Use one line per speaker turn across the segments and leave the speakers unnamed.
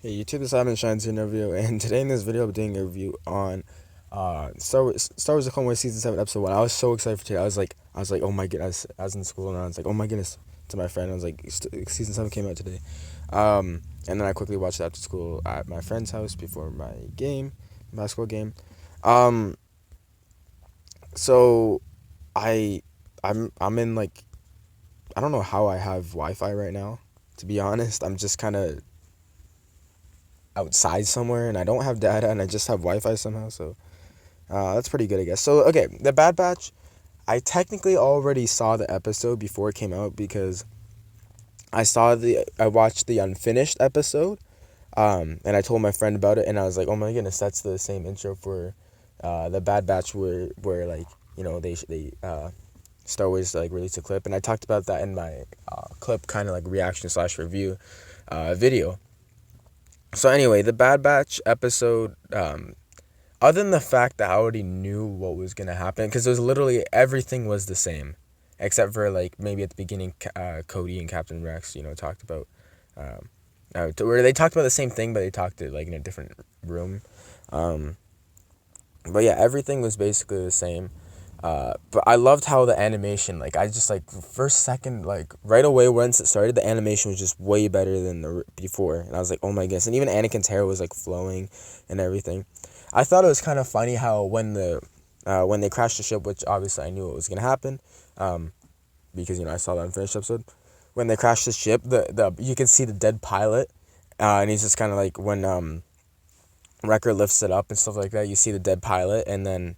Hey YouTube, this TheAdminShines interview, and today in this video I'm doing a review on Star Wars: The Clone Wars Season 7 Episode 1. I was so excited for today. I was like, oh my goodness. I was in school and I was like, oh my goodness, to my friend. I was like, Season 7 came out today. And then I quickly watched it after school at my friend's house before my basketball game. Um, so I I'm in like, I don't know how I have Wi-Fi right now. To be honest, I'm just kind of outside somewhere and I don't have data and I just have Wi-Fi somehow. So that's pretty good, I guess. So okay, The Bad Batch. I technically already saw the episode before it came out because I watched the unfinished episode, and I told my friend about it, and I was like, oh my goodness, that's the same intro for The Bad Batch where like, they Star Wars like released a clip, and I talked about that in my clip kind of like reaction slash review video. So anyway, The Bad Batch episode, other than the fact that I already knew what was gonna happen, because it was literally everything was the same, except for like maybe at the beginning, Cody and Captain Rex, talked about, where they talked about the same thing, but they talked it like in a different room. Um, but yeah, everything was basically the same. But I loved how the animation, like I just like first second, like right away once it started, the animation was just way better than the before, and I was like, oh my goodness, and even Anakin's hair was like flowing and everything. I thought it was kind of funny how when they crashed the ship, which obviously I knew it was gonna happen, because I saw the unfinished episode. When they crashed the ship, the you can see the dead pilot, and he's just kind of like when Wrecker lifts it up and stuff like that. You see the dead pilot, and then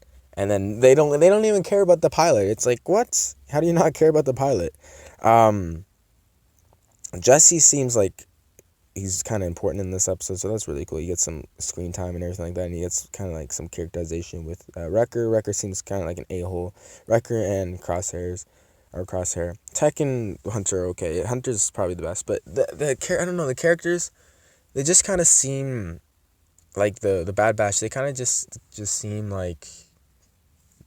they don't even care about the pilot. It's like, what? How do you not care about the pilot? Um, Jesse seems like he's kind of important in this episode, so that's really cool. You get some screen time and everything like that, and he gets kind of like some characterization with Wrecker. Wrecker seems kind of like an a-hole. Wrecker and Crosshair. Tech and Hunter are okay. Hunter's probably the best, but I don't know, the characters, they just kind of seem like the Bad Batch. They kind of just seem like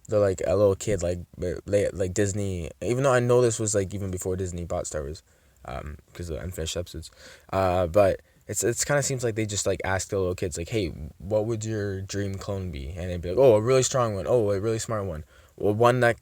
they're like a little kid, like Disney. Even though I know this was like even before Disney bought Star Wars, because of the unfinished episodes. But it's kind of seems like they just like ask the little kids like, hey, what would your dream clone be? And they'd be like, oh, a really strong one. Oh, a really smart one. Well, one that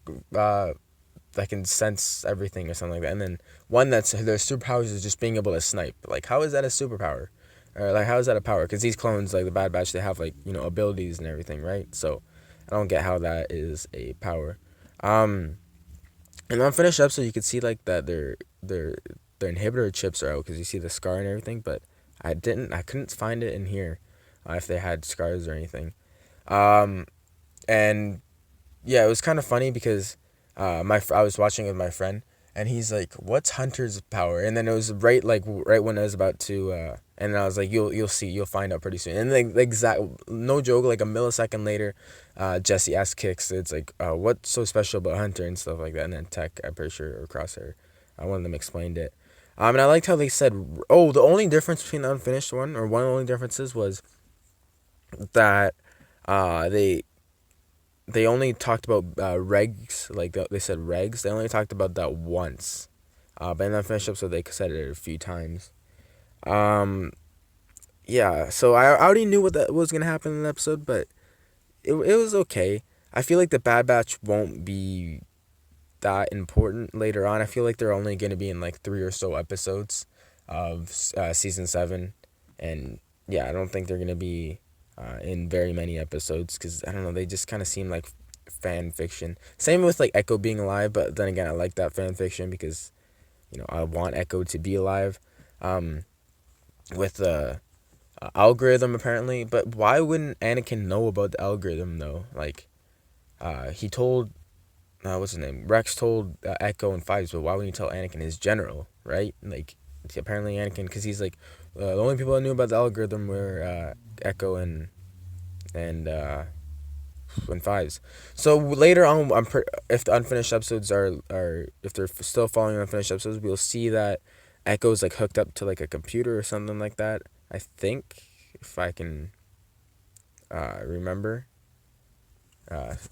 can sense everything or something like that. And then one that's their superpowers is just being able to snipe. Like, how is that a superpower? Or like, how is that a power? Because these clones, like the Bad Batch, they have like abilities and everything, right? So I don't get how that is a power. In the unfinished episode, you could see like that their inhibitor chips are out because you see the scar and everything. But I couldn't find it in here, if they had scars or anything. Um, and yeah, it was kind of funny because I was watching with my friend, and he's like, "What's Hunter's power?" And then it was right when I was about to, and I was like, "You'll see, you'll find out pretty soon." And like the exact, no joke, like a millisecond later, Jesse asks Kix, it's like, "What's so special about Hunter?" and stuff like that. And then Tech, I'm pretty sure, or Crosshair, one of them explained it. And I liked how they said, "Oh, the only difference between the unfinished one, or one of the only differences was that, uh, they." They only talked about regs, like they said regs. They only talked about that once, but in that finished episode, they said it a few times. Um, yeah, so I already knew what that was gonna happen in the episode, but it was okay. I feel like the Bad Batch won't be that important later on. I feel like they're only gonna be in like 3 or so episodes of season 7, and yeah, I don't think they're gonna be in very many episodes because I don't know. They just kind of seem like fan fiction. Same with like Echo being alive, but then again, I like that fan fiction because I want Echo to be alive. Um, with the algorithm apparently, but why wouldn't Anakin know about the algorithm though? Like, he told what's his name? Rex told Echo and Fives, but why wouldn't you tell Anakin, his general, right? Like, apparently Anakin, because he's like, the only people that knew about the algorithm were Echo and and Fives. So later on, if the unfinished episodes are if they're still following unfinished episodes, we'll see that Echo's like hooked up to like a computer or something like that. I think, if I can remember,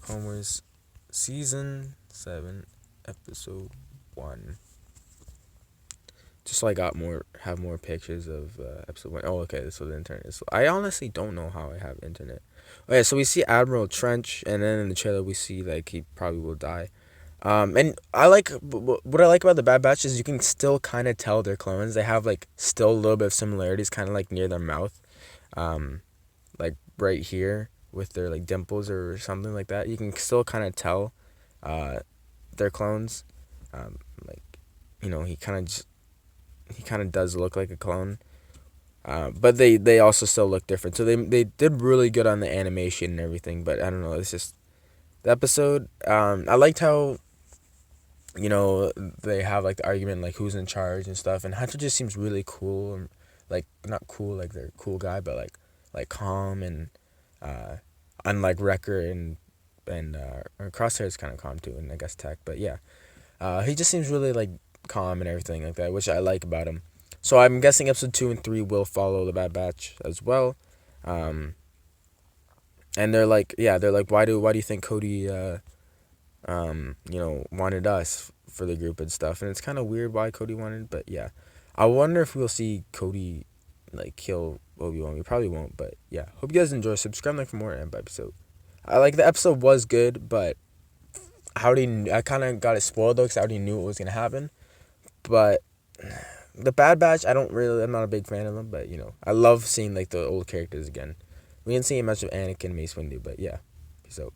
Clone Wars season 7 episode 1. Just so I have more pictures of episode 1. Oh, okay, so the internet is. I honestly don't know how I have internet. Okay, so we see Admiral Trench, and then in the trailer we see like he probably will die. And I like what I like about the Bad Batch is you can still kind of tell they're clones. They have like still a little bit of similarities, kind of like near their mouth, like right here with their like dimples or something like that. You can still kind of tell, uh, they're clones. Like he kind of does look like a clone. But they also still look different. So they did really good on the animation and everything. But I don't know. It's just the episode. I liked how they have like the argument like who's in charge and stuff. And Hunter just seems really cool and like not cool like they're a cool guy, but like calm and uh, unlike Wrecker and Crosshair is kind of calm too, and I guess Tech. But yeah, he just seems really like calm and everything like that, which I like about him. So I'm guessing episode 2 and 3 will follow the Bad Batch as well. Um, and they're like, why do you think Cody, wanted us for the group and stuff? And it's kind of weird why Cody wanted, but yeah, I wonder if we'll see Cody like kill Obi-Wan. We probably won't, but yeah. Hope you guys enjoy. Subscribe, like for more episode. I like the episode was good, but I kind of got it spoiled though because I already knew what was gonna happen. But the Bad Batch, I'm not a big fan of them, but I love seeing like the old characters again. We didn't see much of Anakin, Mace Windu, but yeah. Peace out.